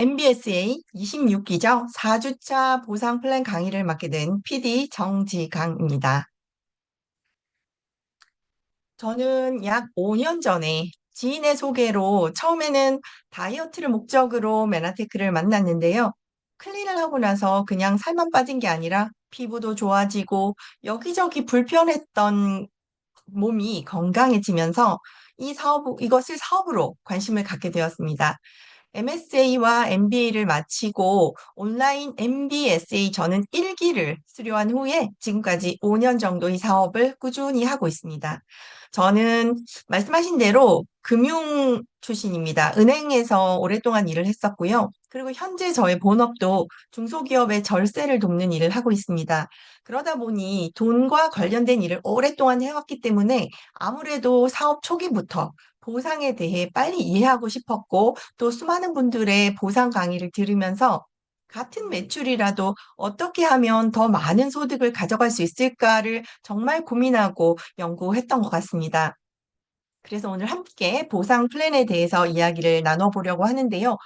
MBSA 26기죠. 4주차 보상 플랜 강의를 맡게 된 PD 정지강입니다. 저는 약 5년 전에 지인의 소개로 처음에는 다이어트를 목적으로 메나테크를 만났는데요. 클린을 하고 나서 그냥 살만 빠진 게 아니라 피부도 좋아지고 여기저기 불편했던 몸이 건강해지면서 이것을 사업으로 관심을 갖게 되었습니다. MSA와 MBA를 마치고 온라인 MBSA 저는 1기를 수료한 후에 지금까지 5년 정도 이 사업을 꾸준히 하고 있습니다. 저는 말씀하신 대로 금융 출신입니다. 은행에서 오랫동안 일을 했었고요. 그리고 현재 저의 본업도 중소기업의 절세를 돕는 일을 하고 있습니다. 그러다 보니 돈과 관련된 일을 오랫동안 해왔기 때문에 아무래도 사업 초기부터 보상에 대해 빨리 이해하고 싶었고 또 수많은 분들의 보상 강의를 들으면서 같은 매출이라도 어떻게 하면 더 많은 소득을 가져갈 수 있을까를 정말 고민하고 연구했던 것 같습니다. 그래서 오늘 함께 보상 플랜에 대해서 이야기를 나눠보려고 하는데요.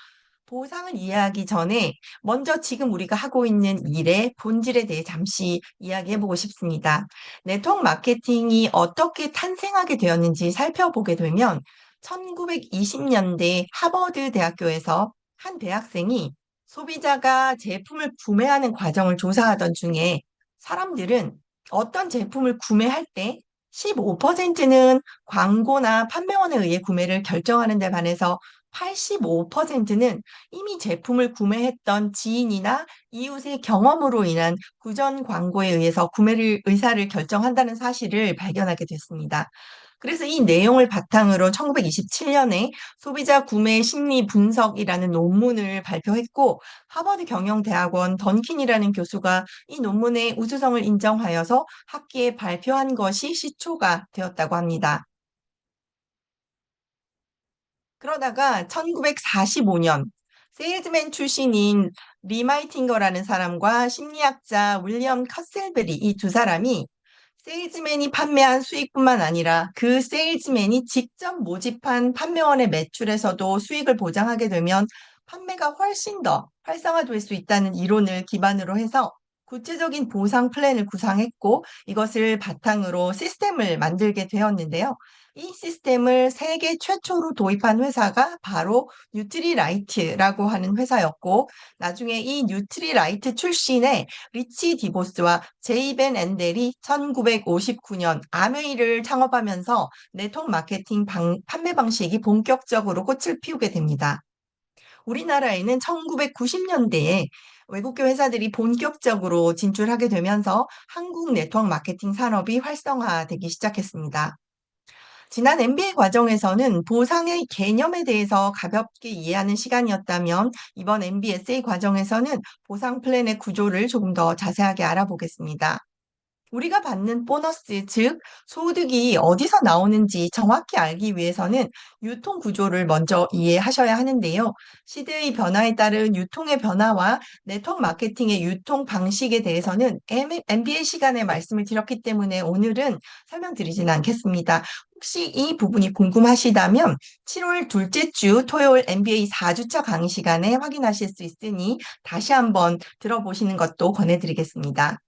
보상을 이해하기 전에 먼저 지금 우리가 하고 있는 일의 본질에 대해 잠시 이야기해보고 싶습니다. 네트워크 마케팅이 어떻게 탄생하게 되었는지 살펴보게 되면 1920년대 하버드 대학교에서 한 대학생이 소비자가 제품을 구매하는 과정을 조사하던 중에 사람들은 어떤 제품을 구매할 때 15%는 광고나 판매원에 의해 구매를 결정하는 데 반해서 85%는 이미 제품을 구매했던 지인이나 이웃의 경험으로 인한 구전 광고에 의해서 구매를 의사를 결정한다는 사실을 발견하게 됐습니다. 그래서 이 내용을 바탕으로 1927년에 소비자 구매 심리 분석이라는 논문을 발표했고 하버드 경영대학원 던킨이라는 교수가 이 논문의 우수성을 인정하여서 학계에 발표한 것이 시초가 되었다고 합니다. 그러다가 1945년 세일즈맨 출신인 리마이팅거라는 사람과 심리학자 윌리엄 커셀베리 이 두 사람이 세일즈맨이 판매한 수익뿐만 아니라 그 세일즈맨이 직접 모집한 판매원의 매출에서도 수익을 보장하게 되면 판매가 훨씬 더 활성화될 수 있다는 이론을 기반으로 해서 구체적인 보상 플랜을 구상했고 이것을 바탕으로 시스템을 만들게 되었는데요. 이 시스템을 세계 최초로 도입한 회사가 바로 뉴트리라이트라고 하는 회사였고 나중에 이 뉴트리라이트 출신의 리치 디보스와 제이 벤 앤델이 1959년 아메이를 창업하면서 네트워크 마케팅 판매 방식이 본격적으로 꽃을 피우게 됩니다. 우리나라에는 1990년대에 외국계 회사들이 본격적으로 진출하게 되면서 한국 네트워크 마케팅 산업이 활성화되기 시작했습니다. 지난 MBA 과정에서는 보상의 개념에 대해서 가볍게 이해하는 시간이었다면 이번 MBSA 과정에서는 보상 플랜의 구조를 조금 더 자세하게 알아보겠습니다. 우리가 받는 보너스, 즉 소득이 어디서 나오는지 정확히 알기 위해서는 유통 구조를 먼저 이해하셔야 하는데요. 시대의 변화에 따른 유통의 변화와 네트워크 마케팅의 유통 방식에 대해서는 MBA 시간에 말씀을 드렸기 때문에 오늘은 설명드리지는 않겠습니다. 혹시 이 부분이 궁금하시다면 7월 둘째 주 토요일 MBA 4주차 강의 시간에 확인하실 수 있으니 다시 한번 들어보시는 것도 권해드리겠습니다.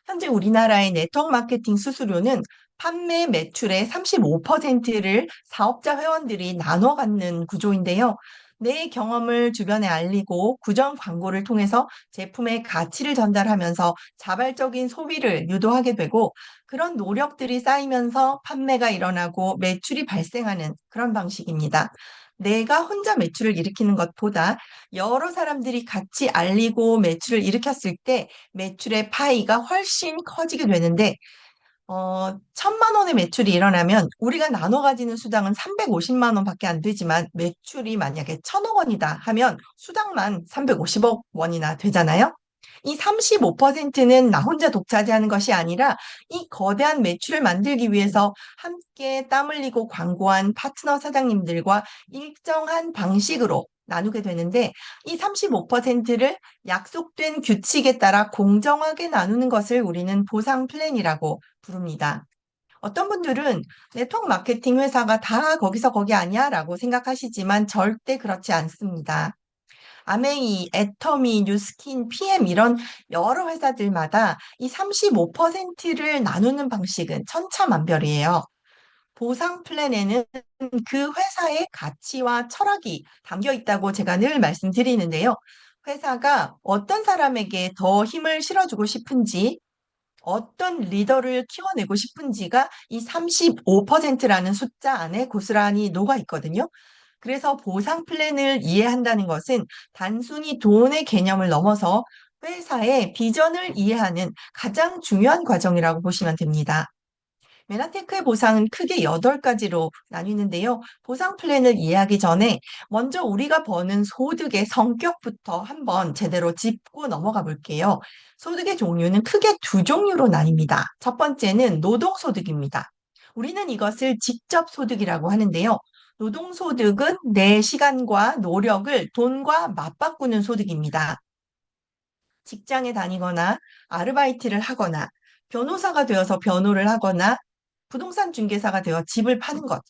현재 우리나라의 네트워크 마케팅 수수료는 판매 매출의 35%를 사업자 회원들이 나눠 갖는 구조인데요. 내 경험을 주변에 알리고 구정 광고를 통해서 제품의 가치를 전달하면서 자발적인 소비를 유도하게 되고 그런 노력들이 쌓이면서 판매가 일어나고 매출이 발생하는 그런 방식입니다. 내가 혼자 매출을 일으키는 것보다 여러 사람들이 같이 알리고 매출을 일으켰을 때 매출의 파이가 훨씬 커지게 되는데 1,000만 원의 매출이 일어나면 우리가 나눠 가지는 수당은 350만 원밖에 안 되지만 매출이 만약에 1,000억 원이다 하면 수당만 350억 원이나 되잖아요. 이 35%는 나 혼자 독차지하는 것이 아니라 이 거대한 매출을 만들기 위해서 함께 땀 흘리고 광고한 파트너 사장님들과 일정한 방식으로 나누게 되는데 이 35%를 약속된 규칙에 따라 공정하게 나누는 것을 우리는 보상 플랜이라고 부릅니다. 어떤 분들은 네트워크 마케팅 회사가 다 거기서 거기 아니야? 라고 생각하시지만 절대 그렇지 않습니다. 아메이, 애터미, 뉴스킨, PM 이런 여러 회사들마다 이 35%를 나누는 방식은 천차만별이에요. 보상 플랜에는 그 회사의 가치와 철학이 담겨 있다고 제가 늘 말씀드리는데요. 회사가 어떤 사람에게 더 힘을 실어주고 싶은지, 어떤 리더를 키워내고 싶은지가 이 35%라는 숫자 안에 고스란히 녹아 있거든요. 그래서 보상 플랜을 이해한다는 것은 단순히 돈의 개념을 넘어서 회사의 비전을 이해하는 가장 중요한 과정이라고 보시면 됩니다. 메나테크의 보상은 크게 8가지로 나뉘는데요. 보상 플랜을 이해하기 전에 먼저 우리가 버는 소득의 성격부터 한번 제대로 짚고 넘어가 볼게요. 소득의 종류는 크게 두 종류로 나뉩니다. 첫 번째는 노동소득입니다. 우리는 이것을 직접소득이라고 하는데요. 노동소득은 내 시간과 노력을 돈과 맞바꾸는 소득입니다. 직장에 다니거나 아르바이트를 하거나 변호사가 되어서 변호를 하거나 부동산 중개사가 되어 집을 파는 것.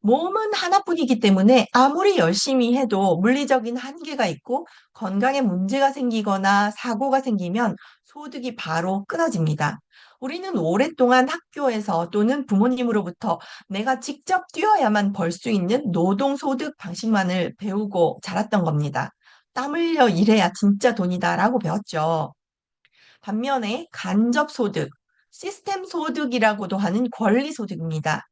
몸은 하나뿐이기 때문에 아무리 열심히 해도 물리적인 한계가 있고 건강에 문제가 생기거나 사고가 생기면 소득이 바로 끊어집니다. 우리는 오랫동안 학교에서 또는 부모님으로부터 내가 직접 뛰어야만 벌 수 있는 노동소득 방식만을 배우고 자랐던 겁니다. 땀 흘려 일해야 진짜 돈이다라고 배웠죠. 반면에 간접소득, 시스템 소득이라고도 하는 권리소득입니다.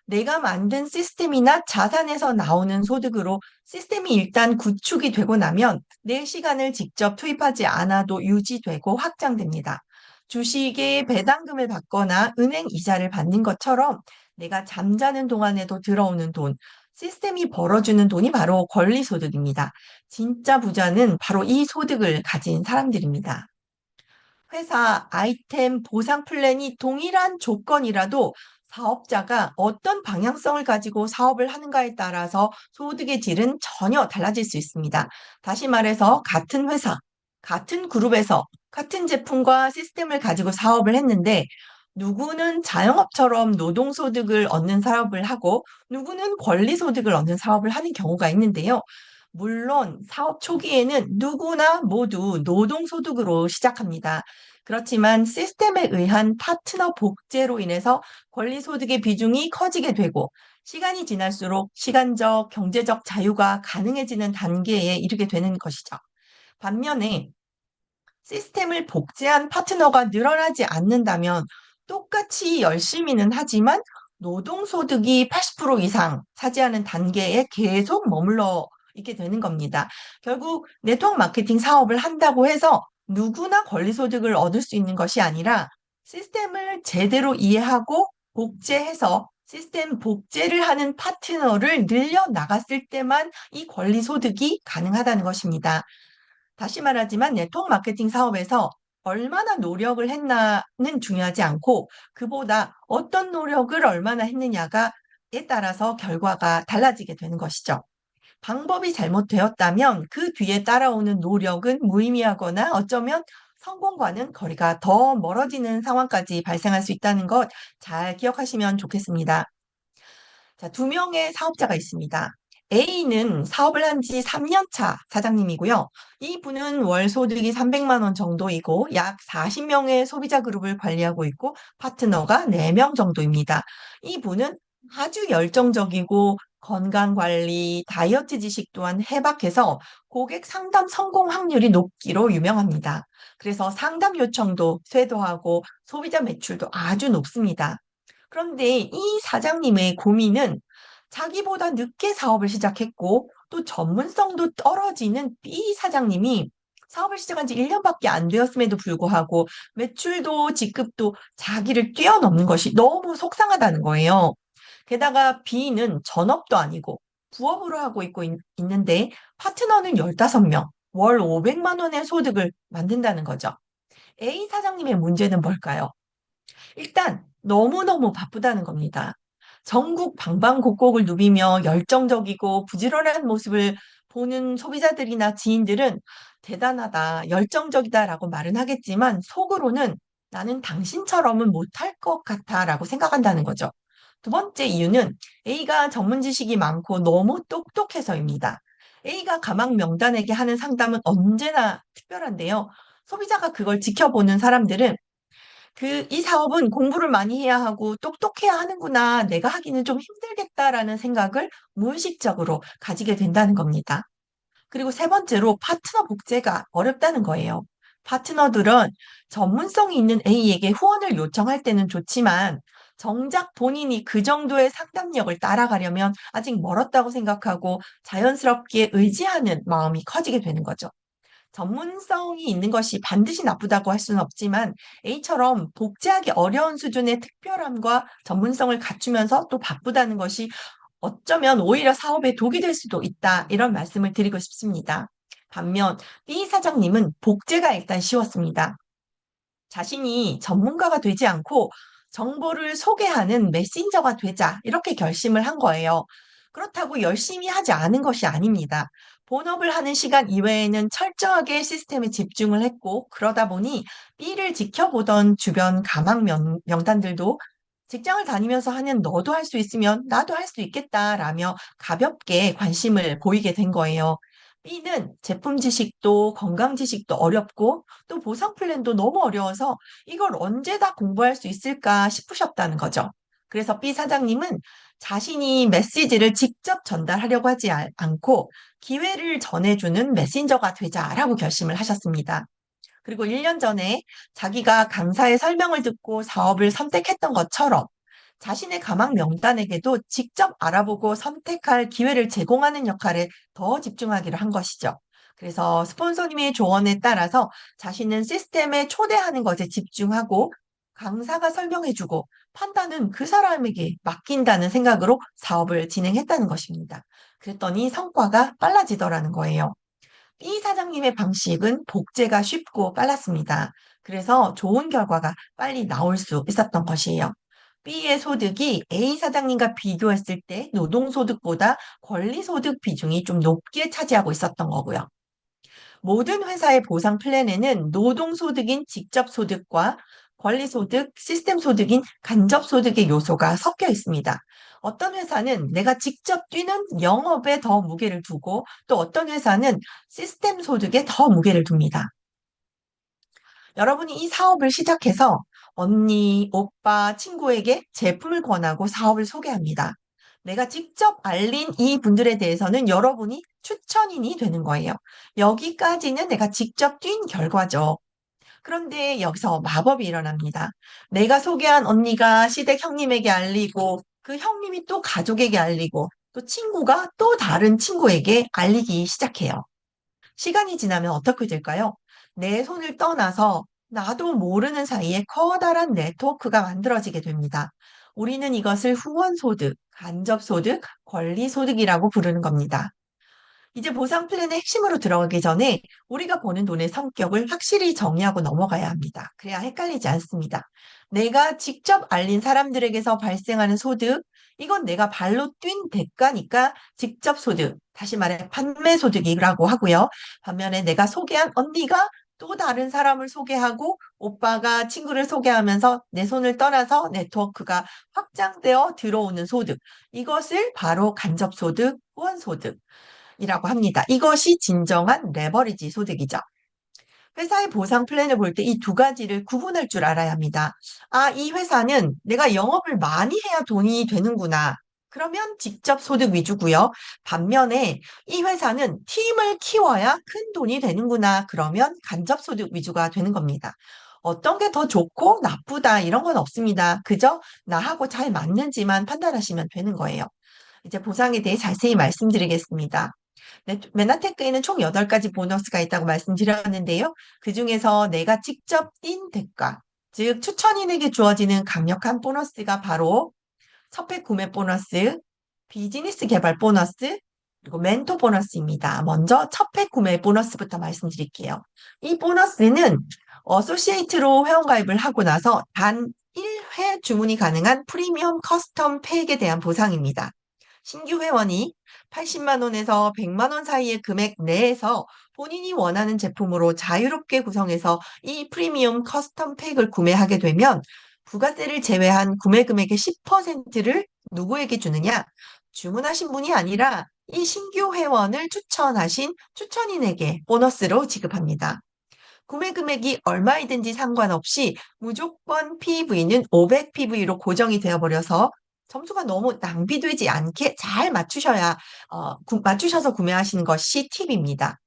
내가 만든 시스템이나 자산에서 나오는 소득으로 시스템이 일단 구축이 되고 나면 내 시간을 직접 투입하지 않아도 유지되고 확장됩니다. 주식에 배당금을 받거나 은행 이자를 받는 것처럼 내가 잠자는 동안에도 들어오는 돈, 시스템이 벌어주는 돈이 바로 권리소득입니다. 진짜 부자는 바로 이 소득을 가진 사람들입니다. 회사 아이템 보상 플랜이 동일한 조건이라도 사업자가 어떤 방향성을 가지고 사업을 하는가에 따라서 소득의 질은 전혀 달라질 수 있습니다. 다시 말해서 같은 회사, 같은 그룹에서 같은 제품과 시스템을 가지고 사업을 했는데 누구는 자영업처럼 노동소득을 얻는 사업을 하고 누구는 권리소득을 얻는 사업을 하는 경우가 있는데요. 물론 사업 초기에는 누구나 모두 노동소득으로 시작합니다. 그렇지만 시스템에 의한 파트너 복제로 인해서 권리소득의 비중이 커지게 되고 시간이 지날수록 시간적, 경제적 자유가 가능해지는 단계에 이르게 되는 것이죠. 반면에 시스템을 복제한 파트너가 늘어나지 않는다면 똑같이 열심히는 하지만 노동소득이 80% 이상 차지하는 단계에 계속 머물러 있게 되는 겁니다. 결국 네트워크 마케팅 사업을 한다고 해서 누구나 권리소득을 얻을 수 있는 것이 아니라 시스템을 제대로 이해하고 복제해서 시스템 복제를 하는 파트너를 늘려 나갔을 때만 이 권리소득이 가능하다는 것입니다. 다시 말하지만 네트워크 마케팅 사업에서 얼마나 노력을 했나는 중요하지 않고 그보다 어떤 노력을 얼마나 했느냐가에 따라서 결과가 달라지게 되는 것이죠. 방법이 잘못되었다면 그 뒤에 따라오는 노력은 무의미하거나 어쩌면 성공과는 거리가 더 멀어지는 상황까지 발생할 수 있다는 것 잘 기억하시면 좋겠습니다. 자, 두 명의 사업자가 있습니다. A는 사업을 한 지 3년 차 사장님이고요. 이분은 월 소득이 300만 원 정도이고 약 40명의 소비자 그룹을 관리하고 있고 파트너가 4명 정도입니다. 이분은 아주 열정적이고 건강 관리, 다이어트 지식 또한 해박해서 고객 상담 성공 확률이 높기로 유명합니다. 그래서 상담 요청도 쇄도하고 소비자 매출도 아주 높습니다. 그런데 이 사장님의 고민은 자기보다 늦게 사업을 시작했고 또 전문성도 떨어지는 B 사장님이 사업을 시작한 지 1년밖에 안 되었음에도 불구하고 매출도 직급도 자기를 뛰어넘는 것이 너무 속상하다는 거예요. 게다가 B는 전업도 아니고 부업으로 하고 있는데 파트너는 15명, 월 500만 원의 소득을 만든다는 거죠. A 사장님의 문제는 뭘까요? 일단 너무너무 바쁘다는 겁니다. 전국 방방곡곡을 누비며 열정적이고 부지런한 모습을 보는 소비자들이나 지인들은 대단하다, 열정적이다라고 말은 하겠지만 속으로는 나는 당신처럼은 못할 것 같아 라고 생각한다는 거죠. 두 번째 이유는 A가 전문 지식이 많고 너무 똑똑해서입니다. A가 가망 명단에게 하는 상담은 언제나 특별한데요. 소비자가 그걸 지켜보는 사람들은 이 사업은 공부를 많이 해야 하고 똑똑해야 하는구나. 내가 하기는 좀 힘들겠다라는 생각을 무의식적으로 가지게 된다는 겁니다. 그리고 세 번째로 파트너 복제가 어렵다는 거예요. 파트너들은 전문성이 있는 A에게 후원을 요청할 때는 좋지만 정작 본인이 그 정도의 상담력을 따라가려면 아직 멀었다고 생각하고 자연스럽게 의지하는 마음이 커지게 되는 거죠. 전문성이 있는 것이 반드시 나쁘다고 할 수는 없지만 A처럼 복제하기 어려운 수준의 특별함과 전문성을 갖추면서 또 바쁘다는 것이 어쩌면 오히려 사업에 독이 될 수도 있다. 이런 말씀을 드리고 싶습니다. 반면 B 사장님은 복제가 일단 쉬웠습니다. 자신이 전문가가 되지 않고 정보를 소개하는 메신저가 되자 이렇게 결심을 한 거예요. 그렇다고 열심히 하지 않은 것이 아닙니다. 본업을 하는 시간 이외에는 철저하게 시스템에 집중을 했고 그러다 보니 B를 지켜보던 주변 가망 명단들도 직장을 다니면서 하는 너도 할 수 있으면 나도 할 수 있겠다라며 가볍게 관심을 보이게 된 거예요. B는 제품 지식도 건강 지식도 어렵고 또 보상 플랜도 너무 어려워서 이걸 언제 다 공부할 수 있을까 싶으셨다는 거죠. 그래서 B 사장님은 자신이 메시지를 직접 전달하려고 하지 않고 기회를 전해주는 메신저가 되자라고 결심을 하셨습니다. 그리고 1년 전에 자기가 강사의 설명을 듣고 사업을 선택했던 것처럼 자신의 가망 명단에게도 직접 알아보고 선택할 기회를 제공하는 역할에 더 집중하기로 한 것이죠. 그래서 스폰서님의 조언에 따라서 자신은 시스템에 초대하는 것에 집중하고 강사가 설명해주고 판단은 그 사람에게 맡긴다는 생각으로 사업을 진행했다는 것입니다. 그랬더니 성과가 빨라지더라는 거예요. B 사장님의 방식은 복제가 쉽고 빨랐습니다. 그래서 좋은 결과가 빨리 나올 수 있었던 것이에요. B의 소득이 A 사장님과 비교했을 때 노동소득보다 권리소득 비중이 좀 높게 차지하고 있었던 거고요. 모든 회사의 보상 플랜에는 노동소득인 직접소득과 권리소득, 시스템소득인 간접소득의 요소가 섞여 있습니다. 어떤 회사는 내가 직접 뛰는 영업에 더 무게를 두고 또 어떤 회사는 시스템 소득에 더 무게를 둡니다. 여러분이 이 사업을 시작해서 언니, 오빠, 친구에게 제품을 권하고 사업을 소개합니다. 내가 직접 알린 이 분들에 대해서는 여러분이 추천인이 되는 거예요. 여기까지는 내가 직접 뛴 결과죠. 그런데 여기서 마법이 일어납니다. 내가 소개한 언니가 시댁 형님에게 알리고 그 형님이 또 가족에게 알리고 또 친구가 또 다른 친구에게 알리기 시작해요. 시간이 지나면 어떻게 될까요? 내 손을 떠나서 나도 모르는 사이에 커다란 네트워크가 만들어지게 됩니다. 우리는 이것을 후원소득, 간접소득, 권리소득이라고 부르는 겁니다. 이제 보상 플랜의 핵심으로 들어가기 전에 우리가 버는 돈의 성격을 확실히 정의하고 넘어가야 합니다. 그래야 헷갈리지 않습니다. 내가 직접 알린 사람들에게서 발생하는 소득, 이건 내가 발로 뛴 대가니까 직접 소득, 다시 말해 판매 소득이라고 하고요. 반면에 내가 소개한 언니가 또 다른 사람을 소개하고 오빠가 친구를 소개하면서 내 손을 떠나서 네트워크가 확장되어 들어오는 소득, 이것을 바로 간접 소득, 후원 소득, 이라고 합니다. 이것이 진정한 레버리지 소득이죠. 회사의 보상 플랜을 볼 때 이 두 가지를 구분할 줄 알아야 합니다. 아, 이 회사는 내가 영업을 많이 해야 돈이 되는구나. 그러면 직접 소득 위주고요. 반면에 이 회사는 팀을 키워야 큰 돈이 되는구나. 그러면 간접 소득 위주가 되는 겁니다. 어떤 게 더 좋고 나쁘다 이런 건 없습니다. 그저 나하고 잘 맞는지만 판단하시면 되는 거예요. 이제 보상에 대해 자세히 말씀드리겠습니다. 네, 메나테크에는 총 8가지 보너스가 있다고 말씀드렸는데요. 그중에서 내가 직접 뛴 대가, 즉 추천인에게 주어지는 강력한 보너스가 바로 선택 구매 보너스, 비즈니스 개발 보너스, 그리고 멘토 보너스입니다. 먼저 첫팩 구매 보너스부터 말씀드릴게요. 이 보너스는 어소시에이트로 회원가입을 하고 나서 단 1회 주문이 가능한 프리미엄 커스텀 팩에 대한 보상입니다. 신규 회원이 80만 원에서 100만 원 사이의 금액 내에서 본인이 원하는 제품으로 자유롭게 구성해서 이 프리미엄 커스텀 팩을 구매하게 되면 부가세를 제외한 구매 금액의 10%를 누구에게 주느냐? 주문하신 분이 아니라 이 신규 회원을 추천하신 추천인에게 보너스로 지급합니다. 구매 금액이 얼마이든지 상관없이 무조건 PV는 500 PV로 고정이 되어버려서 점수가 너무 낭비되지 않게 잘 맞추셔서 구매하시는 것이 팁입니다.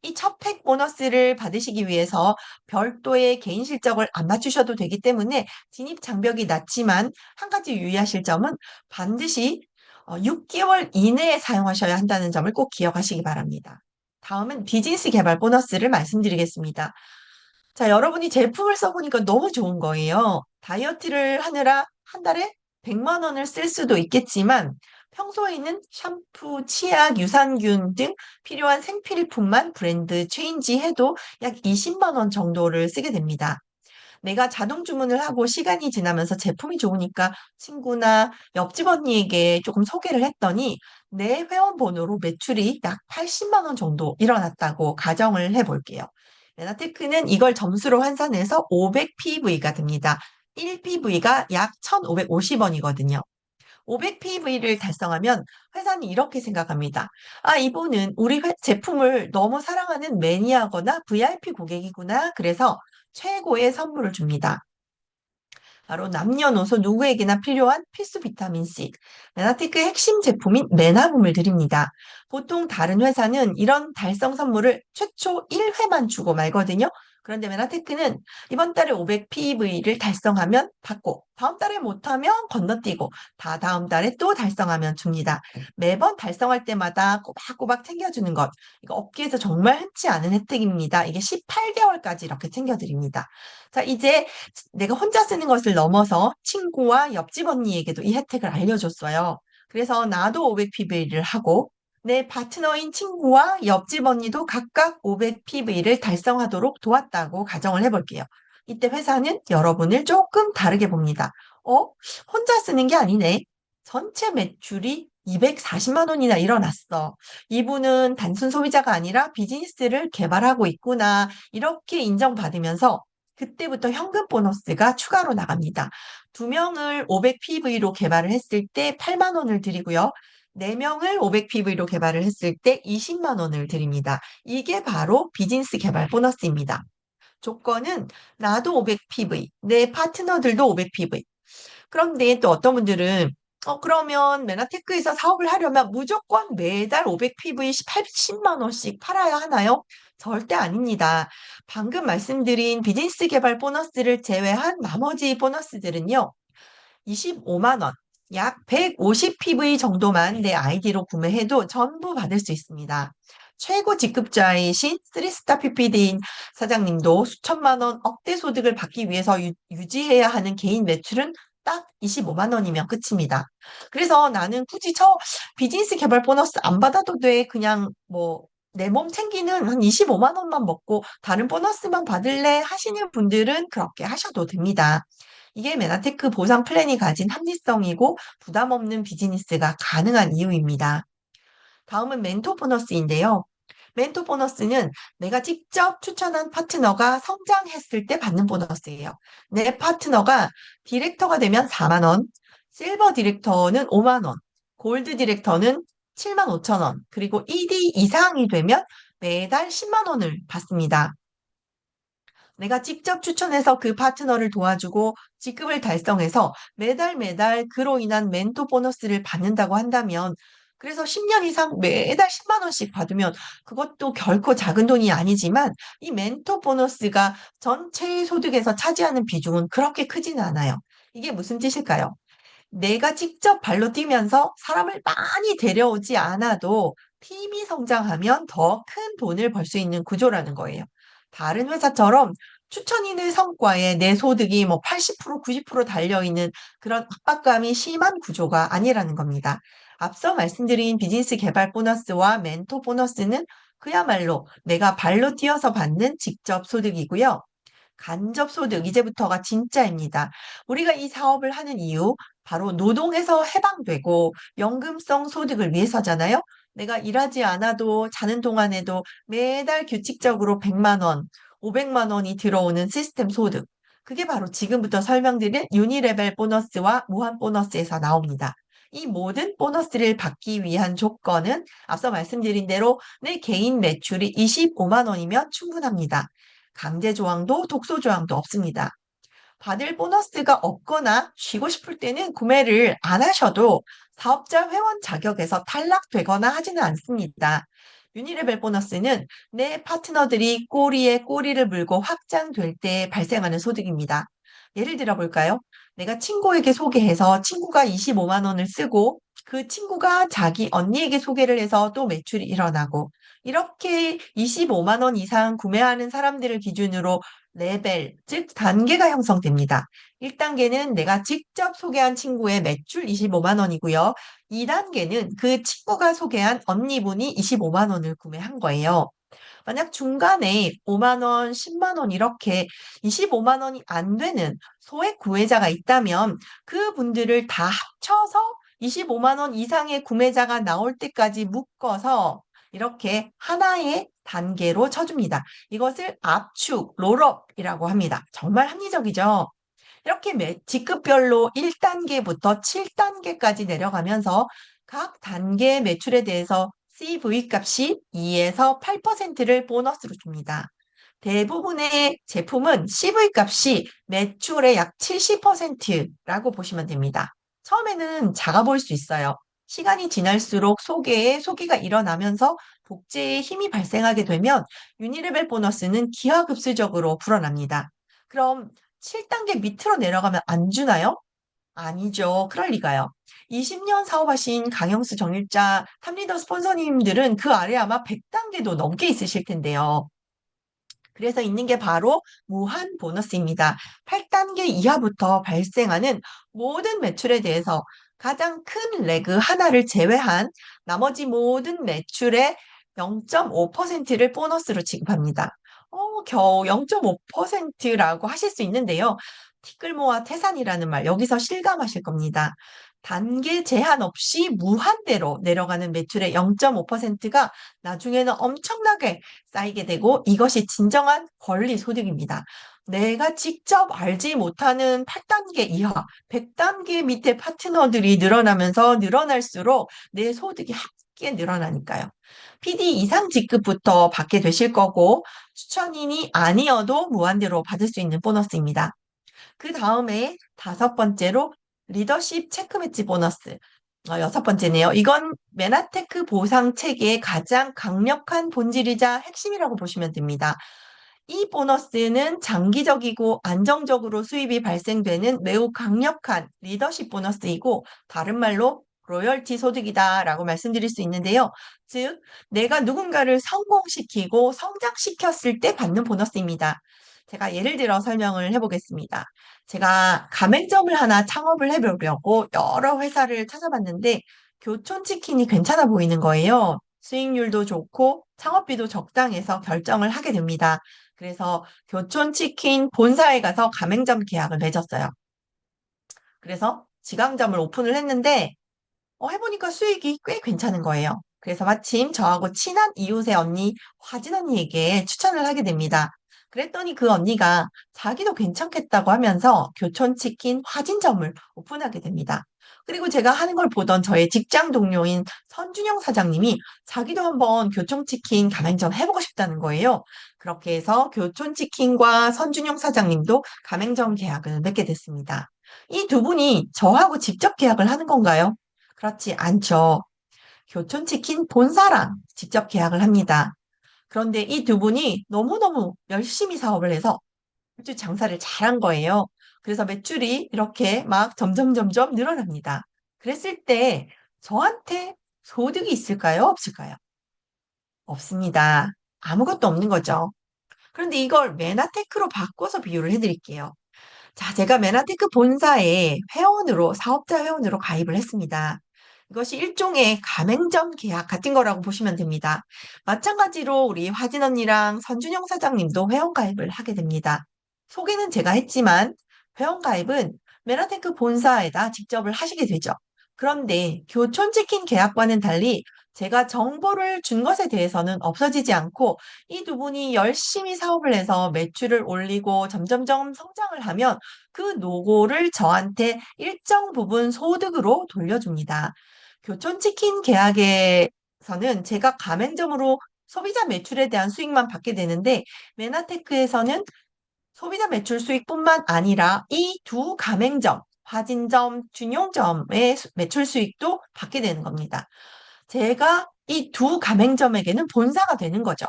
이 첫 팩 보너스를 받으시기 위해서 별도의 개인 실적을 안 맞추셔도 되기 때문에 진입 장벽이 낮지만 한 가지 유의하실 점은 반드시 6개월 이내에 사용하셔야 한다는 점을 꼭 기억하시기 바랍니다. 다음은 비즈니스 개발 보너스를 말씀드리겠습니다. 자, 여러분이 제품을 써보니까 너무 좋은 거예요. 다이어트를 하느라 한 달에 100만 원을 쓸 수도 있겠지만 평소에는 샴푸, 치약, 유산균 등 필요한 생필품만 브랜드 체인지해도 약 20만 원 정도를 쓰게 됩니다. 내가 자동 주문을 하고 시간이 지나면서 제품이 좋으니까 친구나 옆집 언니에게 조금 소개를 했더니 내 회원 번호로 매출이 약 80만 원 정도 일어났다고 가정을 해볼게요. 메나테크는 이걸 점수로 환산해서 500 PV가 됩니다. 1 PV가 약 1,550원이거든요. 500 PV를 달성하면 회사는 이렇게 생각합니다. 아, 이분은 우리 제품을 너무 사랑하는 매니아거나 VIP 고객이구나. 그래서 최고의 선물을 줍니다. 바로 남녀노소 누구에게나 필요한 필수 비타민C. 메나테크의 핵심 제품인 메나봄을 드립니다. 보통 다른 회사는 이런 달성 선물을 최초 1회만 주고 말거든요. 그런데 메나테크는 이번 달에 500 PV를 달성하면 받고, 다음 달에 못하면 건너뛰고, 다다음 달에 또 달성하면 줍니다. 매번 달성할 때마다 꼬박꼬박 챙겨주는 것. 이거 업계에서 정말 흔치 않은 혜택입니다. 이게 18개월까지 이렇게 챙겨드립니다. 자, 이제 내가 혼자 쓰는 것을 넘어서 친구와 옆집 언니에게도 이 혜택을 알려줬어요. 그래서 나도 500 PV를 하고 내 파트너인 친구와 옆집 언니도 각각 500 PV를 달성하도록 도왔다고 가정을 해볼게요. 이때 회사는 여러분을 조금 다르게 봅니다. 어? 혼자 쓰는 게 아니네. 전체 매출이 240만 원이나 일어났어. 이분은 단순 소비자가 아니라 비즈니스를 개발하고 있구나. 이렇게 인정받으면서 그때부터 현금 보너스가 추가로 나갑니다. 2명을 500 PV로 개발을 했을 때 8만 원을 드리고요. 4명을 500 PV로 개발을 했을 때 20만 원을 드립니다. 이게 바로 비즈니스 개발 보너스입니다. 조건은 나도 500 PV, 내 파트너들도 500 PV. 그런데 또 어떤 분들은 그러면 메나테크에서 사업을 하려면 무조건 매달 500 PV 80만 원씩 팔아야 하나요? 절대 아닙니다. 방금 말씀드린 비즈니스 개발 보너스를 제외한 나머지 보너스들은요. 25만 원, 약 150 PV 정도만 내 아이디로 구매해도 전부 받을 수 있습니다. 최고 직급자이신 3스타 PPD인 사장님도 수천만 원 억대 소득을 받기 위해서 유지해야 하는 개인 매출은 딱 25만 원이면 끝입니다. 그래서 나는 굳이 비즈니스 개발 보너스 안 받아도 돼. 그냥 뭐 내 몸 챙기는 한 25만 원만 먹고 다른 보너스만 받을래 하시는 분들은 그렇게 하셔도 됩니다. 이게 메나테크 보상 플랜이 가진 합리성이고 부담 없는 비즈니스가 가능한 이유입니다. 다음은 멘토 보너스인데요. 멘토 보너스는 내가 직접 추천한 파트너가 성장했을 때 받는 보너스예요. 내 파트너가 디렉터가 되면 4만 원, 실버 디렉터는 5만 원, 골드 디렉터는 7만 5천 원, 그리고 ED 이상이 되면 매달 10만 원을 받습니다. 내가 직접 추천해서 그 파트너를 도와주고 직급을 달성해서 매달 매달 그로 인한 멘토 보너스를 받는다고 한다면 그래서 10년 이상 매달 10만 원씩 받으면 그것도 결코 작은 돈이 아니지만 이 멘토 보너스가 전체 소득에서 차지하는 비중은 그렇게 크지는 않아요. 이게 무슨 뜻일까요? 내가 직접 발로 뛰면서 사람을 많이 데려오지 않아도 팀이 성장하면 더 큰 돈을 벌 수 있는 구조라는 거예요. 다른 회사처럼 추천인의 성과에 내 소득이 뭐 80%, 90% 달려있는 그런 압박감이 심한 구조가 아니라는 겁니다. 앞서 말씀드린 비즈니스 개발 보너스와 멘토 보너스는 그야말로 내가 발로 뛰어서 받는 직접 소득이고요. 간접소득, 이제부터가 진짜입니다. 우리가 이 사업을 하는 이유, 바로 노동에서 해방되고 연금성 소득을 위해서잖아요. 내가 일하지 않아도 자는 동안에도 매달 규칙적으로 100만 원, 500만 원이 들어오는 시스템 소득. 그게 바로 지금부터 설명드릴 유니레벨 보너스와 무한 보너스에서 나옵니다. 이 모든 보너스를 받기 위한 조건은 앞서 말씀드린 대로 내 개인 매출이 25만 원이면 충분합니다. 강제 조항도 독소 조항도 없습니다. 받을 보너스가 없거나 쉬고 싶을 때는 구매를 안 하셔도 사업자 회원 자격에서 탈락되거나 하지는 않습니다. 유니레벨 보너스는 내 파트너들이 꼬리에 꼬리를 물고 확장될 때 발생하는 소득입니다. 예를 들어 볼까요? 내가 친구에게 소개해서 친구가 25만 원을 쓰고 그 친구가 자기 언니에게 소개를 해서 또 매출이 일어나고 이렇게 25만 원 이상 구매하는 사람들을 기준으로 레벨, 즉 단계가 형성됩니다. 1단계는 내가 직접 소개한 친구의 매출 25만 원이고요. 2단계는 그 친구가 소개한 언니분이 25만 원을 구매한 거예요. 만약 중간에 5만 원, 10만 원 이렇게 25만 원이 안 되는 소액 구매자가 있다면 그분들을 다 합쳐서 25만 원 이상의 구매자가 나올 때까지 묶어서 이렇게 하나의 단계로 쳐줍니다. 이것을 압축, 롤업이라고 합니다. 정말 합리적이죠? 이렇게 직급별로 1단계부터 7단계까지 내려가면서 각 단계의 매출에 대해서 CV 값이 2에서 8%를 보너스로 줍니다. 대부분의 제품은 CV 값이 매출의 약 70%라고 보시면 됩니다. 처음에는 작아 보일 수 있어요. 시간이 지날수록 소개에 소비가 일어나면서 복제에 힘이 발생하게 되면 유니레벨 보너스는 기하급수적으로 불어납니다. 그럼 7단계 밑으로 내려가면 안 주나요? 아니죠. 그럴 리가요. 20년 사업하신 강영수 정일자 탑리더 스폰서님들은 그 아래 아마 100단계도 넘게 있으실 텐데요. 그래서 있는 게 바로 무한 보너스입니다. 8단계 이하부터 발생하는 모든 매출에 대해서 가장 큰 레그 하나를 제외한 나머지 모든 매출의 0.5%를 보너스로 지급합니다. 겨우 0.5%라고 하실 수 있는데요. 티끌모아 태산이라는 말 여기서 실감하실 겁니다. 단계 제한 없이 무한대로 내려가는 매출의 0.5%가 나중에는 엄청나게 쌓이게 되고 이것이 진정한 권리 소득입니다. 내가 직접 알지 못하는 8단계 이하, 100단계 밑에 파트너들이 늘어나면서 늘어날수록 내 소득이 함께 늘어나니까요. PD 이상 직급부터 받게 되실 거고 추천인이 아니어도 무한대로 받을 수 있는 보너스입니다. 그 다음에 다섯 번째로 리더십 체크매치 보너스. 여섯 번째네요. 이건 메나테크 보상 체계의 가장 강력한 본질이자 핵심이라고 보시면 됩니다. 이 보너스는 장기적이고 안정적으로 수입이 발생되는 매우 강력한 리더십 보너스이고 다른 말로 로열티 소득이다라고 말씀드릴 수 있는데요. 즉, 내가 누군가를 성공시키고 성장시켰을 때 받는 보너스입니다. 제가 예를 들어 설명을 해보겠습니다. 제가 가맹점을 하나 창업을 해보려고 여러 회사를 찾아봤는데 교촌치킨이 괜찮아 보이는 거예요. 수익률도 좋고 창업비도 적당해서 결정을 하게 됩니다. 그래서 교촌치킨 본사에 가서 가맹점 계약을 맺었어요. 그래서 지강점을 오픈을 했는데 해보니까 수익이 꽤 괜찮은 거예요. 그래서 마침 저하고 친한 이웃의 언니, 화진 언니에게 추천을 하게 됩니다. 그랬더니 그 언니가 자기도 괜찮겠다고 하면서 교촌치킨 화진점을 오픈하게 됩니다. 그리고 제가 하는 걸 보던 저의 직장 동료인 선준영 사장님이 자기도 한번 교촌치킨 가맹점 해보고 싶다는 거예요. 그렇게 해서 교촌치킨과 선준영 사장님도 가맹점 계약을 맺게 됐습니다. 이 두 분이 저하고 직접 계약을 하는 건가요? 그렇지 않죠. 교촌치킨 본사랑 직접 계약을 합니다. 그런데 이 두 분이 너무너무 열심히 사업을 해서 아주 장사를 잘한 거예요. 그래서 매출이 이렇게 막 점점 늘어납니다. 그랬을 때 저한테 소득이 있을까요? 없을까요? 없습니다. 아무것도 없는 거죠. 그런데 이걸 메나테크로 바꿔서 비유를 해드릴게요. 자, 제가 메나테크 본사에 회원으로, 사업자 회원으로 가입을 했습니다. 이것이 일종의 가맹점 계약 같은 거라고 보시면 됩니다. 마찬가지로 우리 화진 언니랑 선준영 사장님도 회원 가입을 하게 됩니다. 소개는 제가 했지만 회원가입은 메나테크 본사에다 직접을 하시게 되죠. 그런데 교촌치킨 계약과는 달리 제가 정보를 준 것에 대해서는 없어지지 않고 이 두 분이 열심히 사업을 해서 매출을 올리고 점점점 성장을 하면 그 노고를 저한테 일정 부분 소득으로 돌려줍니다. 교촌치킨 계약에서는 제가 가맹점으로 소비자 매출에 대한 수익만 받게 되는데 메나테크에서는 소비자 매출 수익뿐만 아니라 이 두 가맹점, 화진점, 준용점의 매출 수익도 받게 되는 겁니다. 제가 이 두 가맹점에게는 본사가 되는 거죠.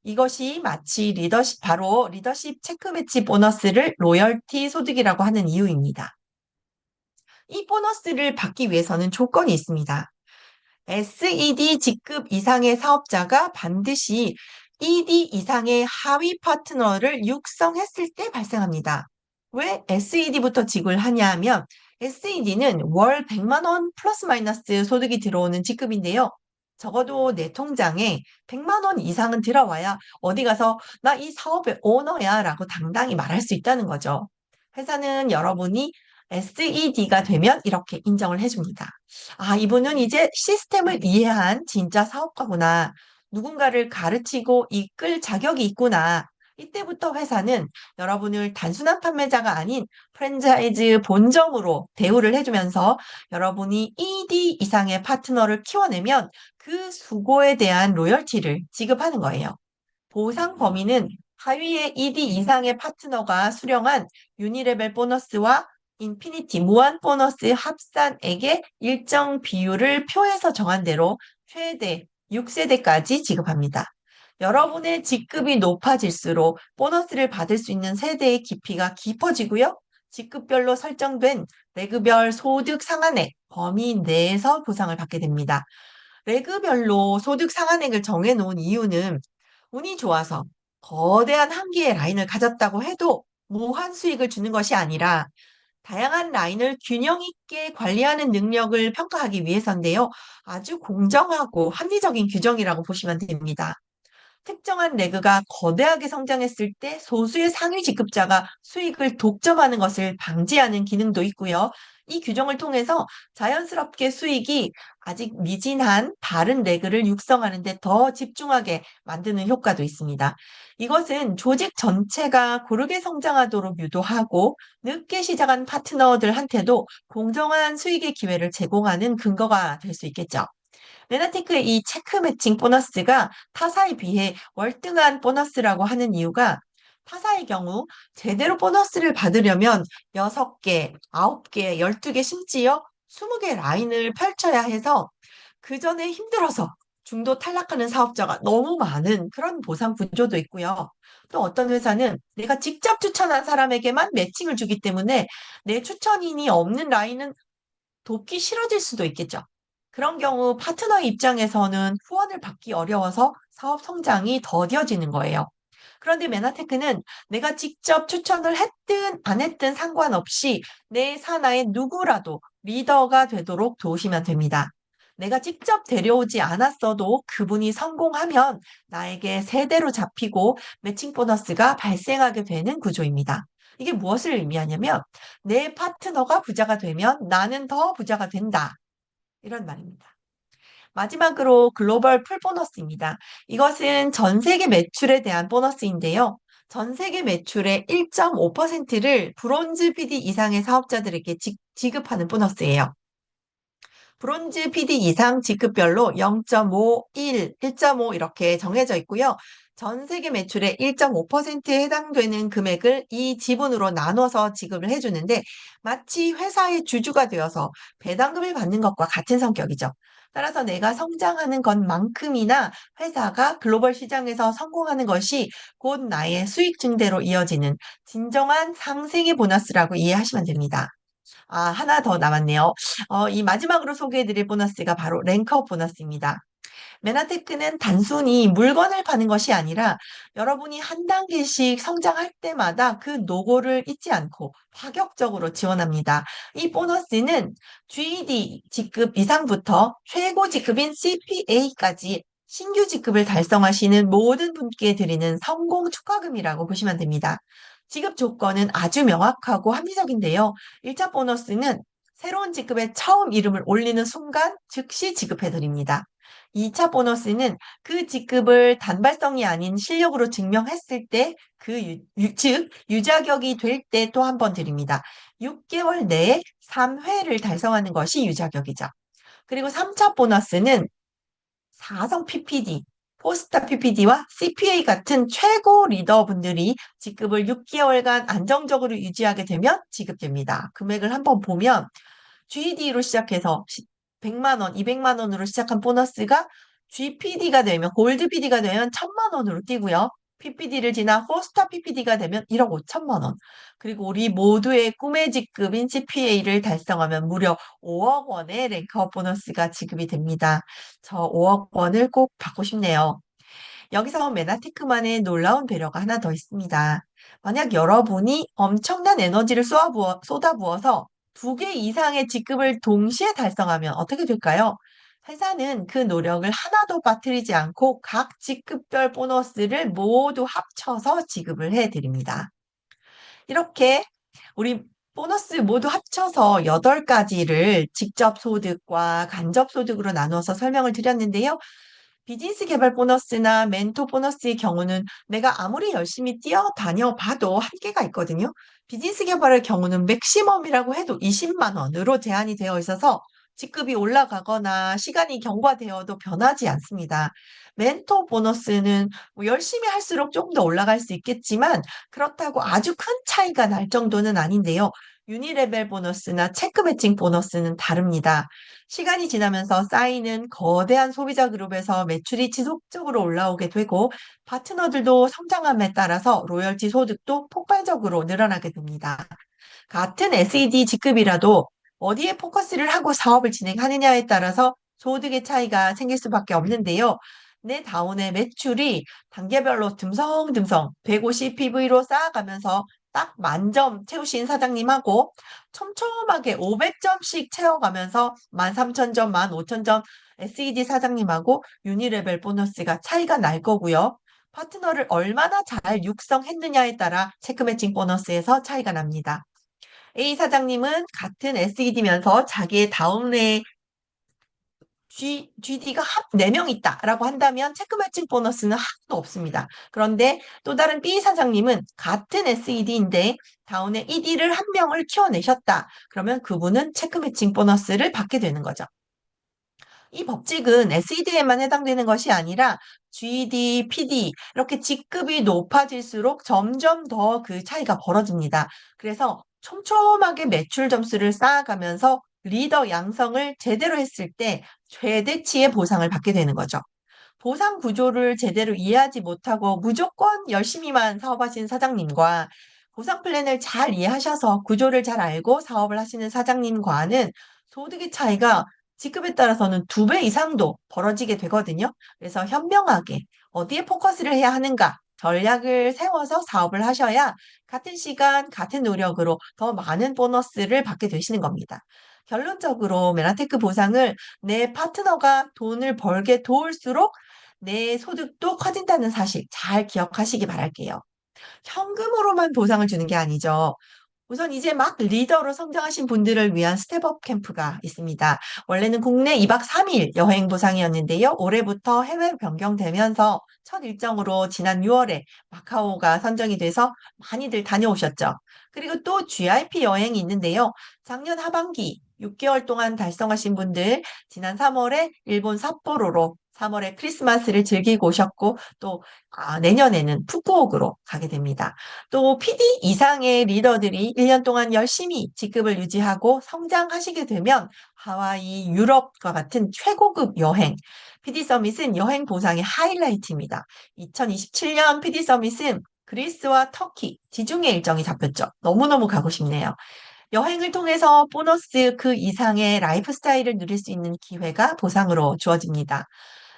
이것이 마치 바로 리더십 체크 배치 보너스를 로열티 소득이라고 하는 이유입니다. 이 보너스를 받기 위해서는 조건이 있습니다. SED 직급 이상의 사업자가 반드시 ED 이상의 하위 파트너를 육성했을 때 발생합니다. 왜 SED부터 직을 하냐 하면 SED는 월 100만 원 플러스 마이너스 소득이 들어오는 직급인데요. 적어도 내 통장에 100만 원 이상은 들어와야 어디 가서 나 이 사업의 오너야 라고 당당히 말할 수 있다는 거죠. 회사는 여러분이 SED가 되면 이렇게 인정을 해줍니다. 아, 이분은 이제 시스템을 이해한 진짜 사업가구나. 누군가를 가르치고 이끌 자격이 있구나. 이때부터 회사는 여러분을 단순한 판매자가 아닌 프랜차이즈 본점으로 대우를 해주면서 여러분이 ED 이상의 파트너를 키워내면 그 수고에 대한 로열티를 지급하는 거예요. 보상 범위는 하위의 ED 이상의 파트너가 수령한 유니레벨 보너스와 인피니티 무한 보너스 합산액의 일정 비율을 표에서 정한 대로 최대 6세대까지 지급합니다. 여러분의 직급이 높아질수록 보너스를 받을 수 있는 세대의 깊이가 깊어지고요. 직급별로 설정된 레그별 소득 상한액 범위 내에서 보상을 받게 됩니다. 레그별로 소득 상한액을 정해놓은 이유는 운이 좋아서 거대한 한 개의 라인을 가졌다고 해도 무한 수익을 주는 것이 아니라 다양한 라인을 균형 있게 관리하는 능력을 평가하기 위해서인데요. 아주 공정하고 합리적인 규정이라고 보시면 됩니다. 특정한 레그가 거대하게 성장했을 때 소수의 상위 직급자가 수익을 독점하는 것을 방지하는 기능도 있고요. 이 규정을 통해서 자연스럽게 수익이 아직 미진한 다른 레그를 육성하는 데 더 집중하게 만드는 효과도 있습니다. 이것은 조직 전체가 고르게 성장하도록 유도하고 늦게 시작한 파트너들한테도 공정한 수익의 기회를 제공하는 근거가 될 수 있겠죠. 메나테크의 이 체크 매칭 보너스가 타사에 비해 월등한 보너스라고 하는 이유가 타사의 경우 제대로 보너스를 받으려면 6개, 9개, 12개 심지어 20개 라인을 펼쳐야 해서 그 전에 힘들어서 중도 탈락하는 사업자가 너무 많은 그런 보상 구조도 있고요. 또 어떤 회사는 내가 직접 추천한 사람에게만 매칭을 주기 때문에 내 추천인이 없는 라인은 돕기 싫어질 수도 있겠죠. 그런 경우 파트너 입장에서는 후원을 받기 어려워서 사업 성장이 더뎌지는 거예요. 그런데 메나테크는 내가 직접 추천을 했든 안 했든 상관없이 내 산하의 누구라도 리더가 되도록 도우시면 됩니다. 내가 직접 데려오지 않았어도 그분이 성공하면 나에게 세대로 잡히고 매칭 보너스가 발생하게 되는 구조입니다. 이게 무엇을 의미하냐면 내 파트너가 부자가 되면 나는 더 부자가 된다. 이런 말입니다. 마지막으로 글로벌 풀 보너스입니다. 이것은 전 세계 매출에 대한 보너스인데요. 전 세계 매출의 1.5%를 브론즈 PD 이상의 사업자들에게 지급하는 보너스예요. 브론즈 PD 이상 직급별로 0.5, 1, 1.5 이렇게 정해져 있고요. 전 세계 매출의 1.5%에 해당되는 금액을 이 지분으로 나눠서 지급을 해주는데 마치 회사의 주주가 되어서 배당금을 받는 것과 같은 성격이죠. 따라서 내가 성장하는 것만큼이나 회사가 글로벌 시장에서 성공하는 것이 곧 나의 수익 증대로 이어지는 진정한 상생의 보너스라고 이해하시면 됩니다. 아, 하나 더 남았네요. 이 마지막으로 소개해드릴 보너스가 바로 랭크업 보너스입니다. 메나테크는 단순히 물건을 파는 것이 아니라 여러분이 한 단계씩 성장할 때마다 그 노고를 잊지 않고 파격적으로 지원합니다. 이 보너스는 GED 직급 이상부터 최고 직급인 CPA까지 신규 직급을 달성하시는 모든 분께 드리는 성공 축하금이라고 보시면 됩니다. 지급 조건은 아주 명확하고 합리적인데요. 1차 보너스는 새로운 직급에 처음 이름을 올리는 순간 즉시 지급해 드립니다. 2차 보너스는 그 직급을 단발성이 아닌 실력으로 증명했을 때 즉 유자격이 될 때 또 한 번 드립니다. 6개월 내에 3회를 달성하는 것이 유자격이죠. 그리고 3차 보너스는 4성 PPD, 포스타 PPD와 CPA 같은 최고 리더분들이 직급을 6개월간 안정적으로 유지하게 되면 지급됩니다. 금액을 한번 보면 GD로 시작해서 100만 원, 200만 원으로 시작한 보너스가 GPD가 되면, 골드 PD가 되면 1000만 원으로 뛰고요. PPD를 지나 포스타 PPD가 되면 1억 5천만 원. 그리고 우리 모두의 꿈의 직급인 CPA를 달성하면 무려 5억 원의 랭크업 보너스가 지급이 됩니다. 저 5억 원을 꼭 받고 싶네요. 여기서 메나테크만의 놀라운 배려가 하나 더 있습니다. 만약 여러분이 엄청난 에너지를 쏟아부어서 2개 이상의 직급을 동시에 달성하면 어떻게 될까요? 회사는 그 노력을 하나도 빠뜨리지 않고 각 직급별 보너스를 모두 합쳐서 지급을 해드립니다. 이렇게 우리 보너스 모두 합쳐서 8가지를 직접 소득과 간접 소득으로 나누어서 설명을 드렸는데요. 비즈니스 개발 보너스나 멘토 보너스의 경우는 내가 아무리 열심히 뛰어다녀 봐도 한계가 있거든요. 비즈니스 개발의 경우는 맥시멈이라고 해도 20만 원으로 제한이 되어 있어서 직급이 올라가거나 시간이 경과되어도 변하지 않습니다. 멘토 보너스는 뭐 열심히 할수록 조금 더 올라갈 수 있겠지만 그렇다고 아주 큰 차이가 날 정도는 아닌데요. 유니레벨 보너스나 체크 매칭 보너스는 다릅니다. 시간이 지나면서 쌓이는 거대한 소비자 그룹에서 매출이 지속적으로 올라오게 되고 파트너들도 성장함에 따라서 로열티 소득도 폭발적으로 늘어나게 됩니다. 같은 SED 직급이라도 어디에 포커스를 하고 사업을 진행하느냐에 따라서 소득의 차이가 생길 수밖에 없는데요. 내 다운의 매출이 단계별로 듬성듬성 150 PV로 쌓아가면서 딱 만점 채우신 사장님하고 촘촘하게 500점씩 채워가면서 13,000점, 15,000점 SED 사장님하고 유니레벨 보너스가 차이가 날 거고요. 파트너를 얼마나 잘 육성했느냐에 따라 체크 매칭 보너스에서 차이가 납니다. A 사장님은 같은 SED면서 자기의 다음에 GD가 4명 있다라고 한다면 체크 매칭 보너스는 하나도 없습니다. 그런데 또 다른 B 사장님은 같은 SED인데 다운에 ED를 1명을 키워내셨다. 그러면 그분은 체크 매칭 보너스를 받게 되는 거죠. 이 법칙은 SED에만 해당되는 것이 아니라 GD, PD 이렇게 직급이 높아질수록 점점 더 그 차이가 벌어집니다. 그래서 촘촘하게 매출 점수를 쌓아가면서 리더 양성을 제대로 했을 때 최대치의 보상을 받게 되는 거죠. 보상 구조를 제대로 이해하지 못하고 무조건 열심히만 사업하시는 사장님과 보상 플랜을 잘 이해하셔서 구조를 잘 알고 사업을 하시는 사장님과는 소득의 차이가 직급에 따라서는 2배 이상도 벌어지게 되거든요. 그래서 현명하게 어디에 포커스를 해야 하는가 전략을 세워서 사업을 하셔야 같은 시간, 같은 노력으로 더 많은 보너스를 받게 되시는 겁니다. 결론적으로 메나테크 보상을 내 파트너가 돈을 벌게 도울수록 내 소득도 커진다는 사실 잘 기억하시기 바랄게요. 현금으로만 보상을 주는 게 아니죠. 우선 이제 막 리더로 성장하신 분들을 위한 스텝업 캠프가 있습니다. 원래는 국내 2박 3일 여행 보상이었는데요. 올해부터 해외 변경되면서 첫 일정으로 지난 6월에 마카오가 선정이 돼서 많이들 다녀오셨죠. 그리고 또 GIP 여행이 있는데요. 작년 하반기 6개월 동안 달성하신 분들 지난 3월에 일본 삿포로로 3월에 크리스마스를 즐기고 오셨고 또 내년에는 푸꾸옥으로 가게 됩니다. 또 PD 이상의 리더들이 1년 동안 열심히 직급을 유지하고 성장하시게 되면 하와이, 유럽과 같은 최고급 여행, PD 서밋은 여행 보상의 하이라이트입니다. 2027년 PD 서밋은 그리스와 터키, 지중해 일정이 잡혔죠. 너무너무 가고 싶네요. 여행을 통해서 보너스 그 이상의 라이프 스타일을 누릴 수 있는 기회가 보상으로 주어집니다.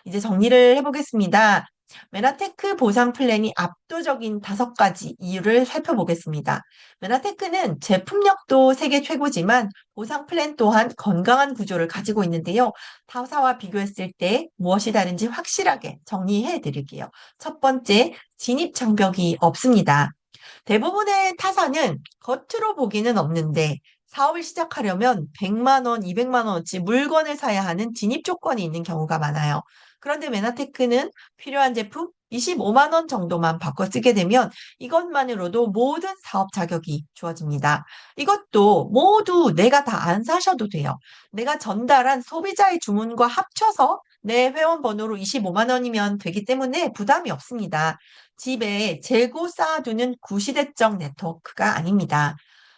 이제 정리를 해보겠습니다. 메나테크 보상 플랜이 압도적인 5가지 이유를 살펴보겠습니다. 메나테크는 제품력도 세계 최고지만 보상 플랜 또한 건강한 구조를 가지고 있는데요. 타사와 비교했을 때 무엇이 다른지 확실하게 정리해 드릴게요. 첫 번째, 진입 장벽이 없습니다. 대부분의 타사는 겉으로 보기는 없는데 사업을 시작하려면 100만 원, 200만 원어치 물건을 사야 하는 진입 조건이 있는 경우가 많아요. 그런데 메나테크는 필요한 제품 25만 원 정도만 바꿔 쓰게 되면 이것만으로도 모든 사업 자격이 주어집니다. 이것도 모두 내가 다 안 사셔도 돼요. 내가 전달한 소비자의 주문과 합쳐서 내 회원 번호로 25만 원이면 되기 때문에 부담이 없습니다. 집에 재고 쌓아두는 구시대적 네트워크가 아닙니다.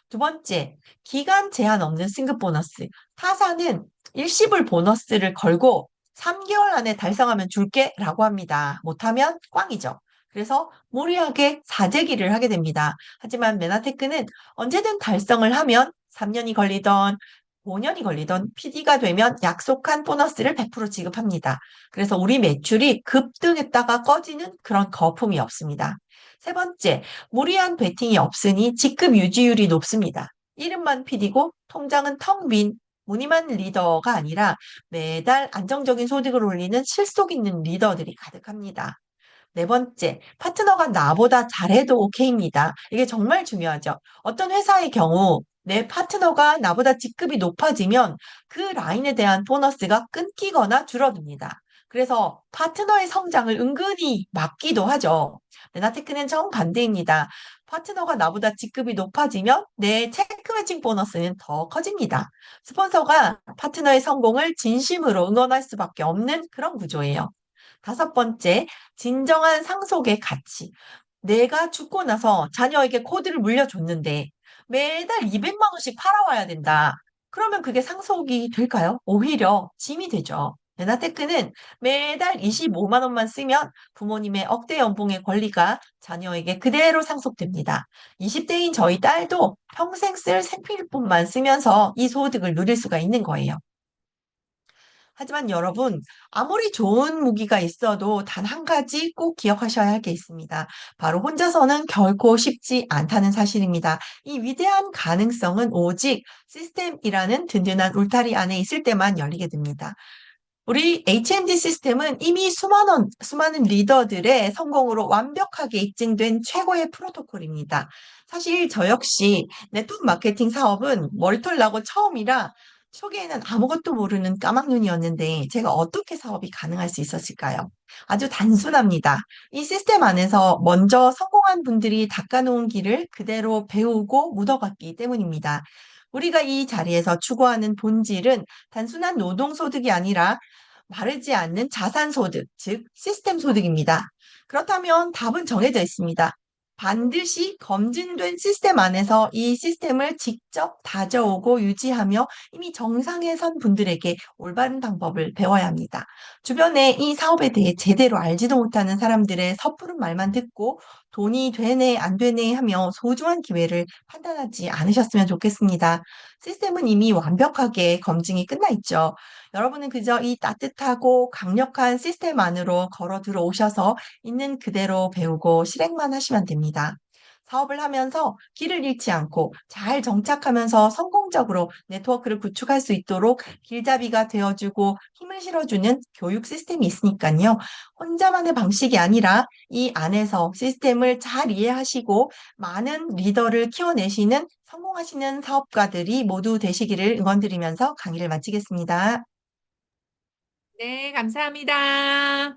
두 번째, 기간 제한 없는 승급 보너스. 타사는 일시불 보너스를 걸고 3개월 안에 달성하면 줄게 라고 합니다. 못하면 꽝이죠. 그래서 무리하게 사재기를 하게 됩니다. 하지만 메나테크는 언제든 달성을 하면 3년이 걸리던 5년이 걸리던 PD가 되면 약속한 보너스를 100% 지급합니다. 그래서 우리 매출이 급등했다가 꺼지는 그런 거품이 없습니다. 세 번째, 무리한 베팅이 없으니 직급 유지율이 높습니다. 이름만 PD고 통장은 텅 빈 무늬만 리더가 아니라 매달 안정적인 소득을 올리는 실속 있는 리더들이 가득합니다. 네 번째, 파트너가 나보다 잘해도 오케이입니다. 이게 정말 중요하죠. 어떤 회사의 경우 내 파트너가 나보다 직급이 높아지면 그 라인에 대한 보너스가 끊기거나 줄어듭니다. 그래서 파트너의 성장을 은근히 막기도 하죠. 메나테크는 정반대입니다. 파트너가 나보다 직급이 높아지면 내 체크 매칭 보너스는 더 커집니다. 스폰서가 파트너의 성공을 진심으로 응원할 수밖에 없는 그런 구조예요. 다섯 번째, 진정한 상속의 가치. 내가 죽고 나서 자녀에게 코드를 물려줬는데 매달 200만 원씩 팔아와야 된다. 그러면 그게 상속이 될까요? 오히려 짐이 되죠. 베나테크는 매달 25만 원만 쓰면 부모님의 억대 연봉의 권리가 자녀에게 그대로 상속됩니다. 20대인 저희 딸도 평생 쓸 생필품만 쓰면서 이 소득을 누릴 수가 있는 거예요. 하지만 여러분, 아무리 좋은 무기가 있어도 단 한 가지 꼭 기억하셔야 할 게 있습니다. 바로 혼자서는 결코 쉽지 않다는 사실입니다. 이 위대한 가능성은 오직 시스템이라는 든든한 울타리 안에 있을 때만 열리게 됩니다. 우리 H&D 시스템은 이미 수많은 리더들의 성공으로 완벽하게 입증된 최고의 프로토콜입니다. 사실 저 역시 네트워크 마케팅 사업은 머리털 나고 처음이라 초기에는 아무것도 모르는 까막눈이었는데 제가 어떻게 사업이 가능할 수 있었을까요? 아주 단순합니다. 이 시스템 안에서 먼저 성공한 분들이 닦아놓은 길을 그대로 배우고 묻어갔기 때문입니다. 우리가 이 자리에서 추구하는 본질은 단순한 노동소득이 아니라 마르지 않는 자산소득, 즉 시스템 소득입니다. 그렇다면 답은 정해져 있습니다. 반드시 검증된 시스템 안에서 이 시스템을 직접 다져오고 유지하며 이미 정상에 선 분들에게 올바른 방법을 배워야 합니다. 주변에 이 사업에 대해 제대로 알지도 못하는 사람들의 섣부른 말만 듣고 돈이 되네, 안 되네 하며 소중한 기회를 판단하지 않으셨으면 좋겠습니다. 시스템은 이미 완벽하게 검증이 끝나 있죠. 여러분은 그저 이 따뜻하고 강력한 시스템 안으로 걸어 들어오셔서 있는 그대로 배우고 실행만 하시면 됩니다. 사업을 하면서 길을 잃지 않고 잘 정착하면서 성공적으로 네트워크를 구축할 수 있도록 길잡이가 되어주고 힘을 실어주는 교육 시스템이 있으니까요. 혼자만의 방식이 아니라 이 안에서 시스템을 잘 이해하시고 많은 리더를 키워내시는 성공하시는 사업가들이 모두 되시기를 응원드리면서 강의를 마치겠습니다. 네, 감사합니다.